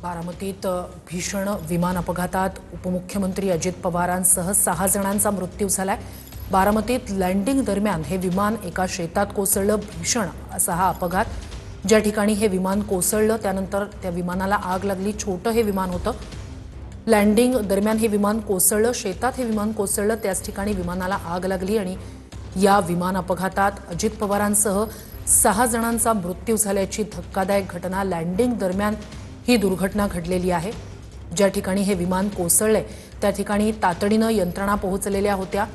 बारामतीत भीषण विमान अपघातात उपमुख्यमंत्री अजित पवारांसह 6 जणांचा मृत्यू झालाय। बारामतीत लँडिंग दरम्यान हे विमान एका शेतात कोसळलं। भीषण असा हा अपघात। ज्या ठिकाणी हे विमान कोसळलं त्यानंतर त्या विमानाला आग लागली। छोटं हे विमान होतं। लँडिंग दरम्यान हे विमान कोसळलं, शेतात हे विमान कोसळलं, त्याच ठिकाणी विमानाला आग लागली आणि या विमान अपघातात अजित पवारांसह 6 जणांचा मृत्यू झाल्याची धक्कादायक घटना लँडिंग दरम्यान ही दुर्घटना घडलेली आहे। ज्या ठिकाणी हे विमान कोसळले त्या ठिकाणी तातडीनं यंत्रणा पोहोचलेल्या होत्या।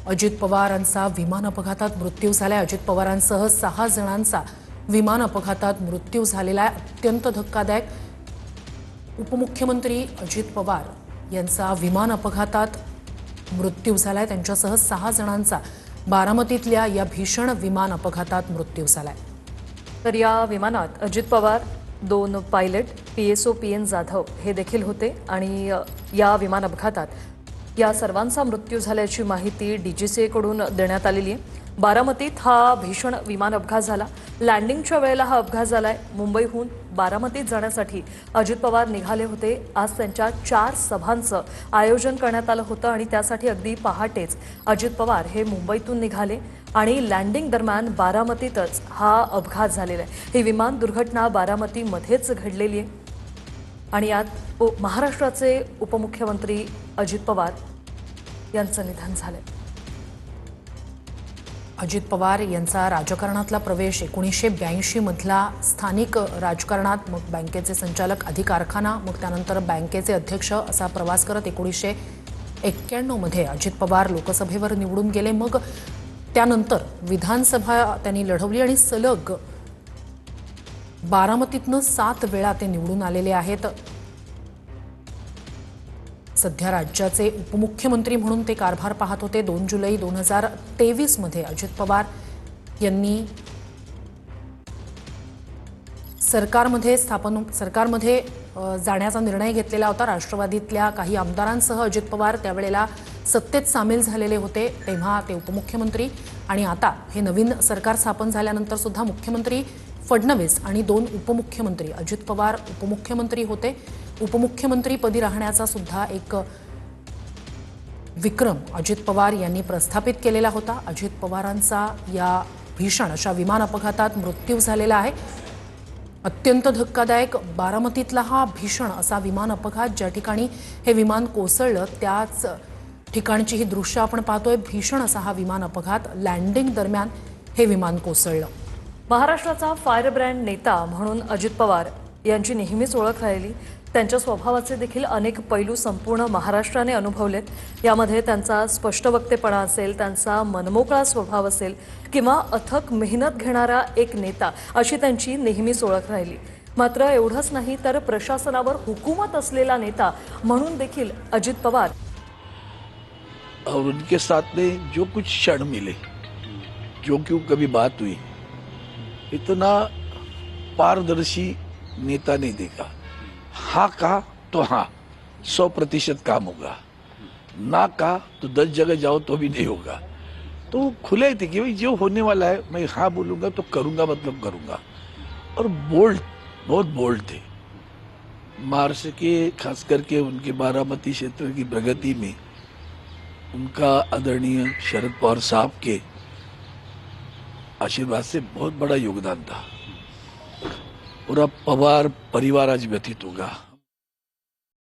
अजित पवारांचा विमान अपघातात मृत्यू झालाय। अजित पवारांसह 6 जणांचा विमान अपघातात मृत्यू झालेला आहे। अत्यंत धक्कादायक। उपमुख्यमंत्री अजित पवार यांचा विमान अपघातात मृत्यू झालाय। त्यांच्यासह 6 जणांचा बारामतीतल्या या भीषण विमान अपघातात मृत्यू झालाय। तर या विमानात Ajit Pawar, 2 pilot, PSO PN Jadhav हे देखील होते आणि या विमान अपघातात या सर्वांचा मृत्यू झाल्याची माहिती DGCA कडून देण्यात आलेली आहे। बारामतीत हा भीषण विमान अपघात झाला। लँडिंगच्या वेळेला हा अपघात झालाय। मुंबईहून बारामतीत जाण्यासाठी अजित पवार निघाले होते। आज त्यांच्या 4 सभांचं आयोजन करण्यात आलं होतं आणि त्यासाठी अगदी पहाटेच अजित पवार हे मुंबईतून निघाले आणि लँडिंग दरम्यान बारामतीतच हा अपघात झालेला आहे। ही विमान दुर्घटना बारामतीमध्येच घडलेली आहे आणि यात महाराष्ट्राचे उपमुख्यमंत्री अजित पवार यांचं निधन झालंय। अजित पवार यांचा राजकारणातला प्रवेश 1982 मधला स्थानिक राजकारणात, मग बँकेचे संचालक, अधिक कारखाना, मग त्यानंतर बँकेचे अध्यक्ष असा प्रवास करत 1991 मध्ये अजित पवार लोकसभेवर निवडून गेले। मग त्यानंतर विधानसभा त्यांनी लढवली आणि सलग बारामतीतनं 7 वेळा ते निवडून आलेले आहेत। सध्या राज्याचे उपमुख्यमंत्री म्हणून ते कारभार पाहत होते। 2 जुलै 2023 मध्ये अजित पवार यांनी सरकारमध्ये जाण्याचा निर्णय घेतलेला होता। राष्ट्रवादीतल्या काही आमदारांसह अजित पवार त्यावेळेला सत्तेत सामील झालेले होते, तेव्हा ते उपमुख्यमंत्री। आणि आता हे नवीन सरकार स्थापन झाल्यानंतर सुद्धा मुख्यमंत्री फडणवीस आणि 2 उपमुख्यमंत्री, अजित पवार उपमुख्यमंत्री होते। उपमुख्यमंत्रीपदी राहण्याचा सुद्धा एक विक्रम अजित पवार यांनी प्रस्थापित केलेला होता। अजित पवारांचा या भीषण अशा विमान अपघातात मृत्यू झालेला आहे। अत्यंत धक्कादायक बारामतीतला हा भीषण असा विमान अपघात, ज्या ठिकाणी हे विमान कोसळलं त्याच ठिकाणची ही दृश्य आपण पाहतोय। भीषण असा हा विमान अपघात, लँडिंग दरम्यान हे विमान कोसळलं। महाराष्ट्राचा फायर ब्रँड नेता म्हणून अजित पवार यांची नेहमीच ओळख राहिली। त्यांच्या स्वभावाचे देखील अनेक पैलू संपूर्ण महाराष्ट्राने अनुभवलेत। यामध्ये त्यांचा स्पष्ट वक्तेपणा असेल, त्यांचा मनमोकळा स्वभाव असेल किंवा अथक मेहनत घेणारा एक नेता, अशी त्यांची नेहमीच ओळख राहिली। मात्र एवढंच नाही तर प्रशासनावर हुकूमत असलेला नेता म्हणून देखील अजित पवार और उनके साथ में जो कुछ क्षण मिले, जो क्यों कभी बात हुई, इतना पारदर्शी नेता नहीं देखा। हाँ कहा तो हाँ 100% काम होगा, ना कहा तो 10 जगह जाओ तो भी नहीं होगा। तो खुले थे कि भाई जो होने वाला है मैं हाँ बोलूँगा तो करूँगा, मतलब करूँगा। और बोल्ड, बहुत बोल्ड थे। महाराष्ट्र के खास करके उनके बारामती क्षेत्र की प्रगति में उनका आदरणीय शरद पवार साहब के आशीर्वाद से बहुत बड़ा योगदान था। पूरा पवार परिवार आज व्यतीत होगा।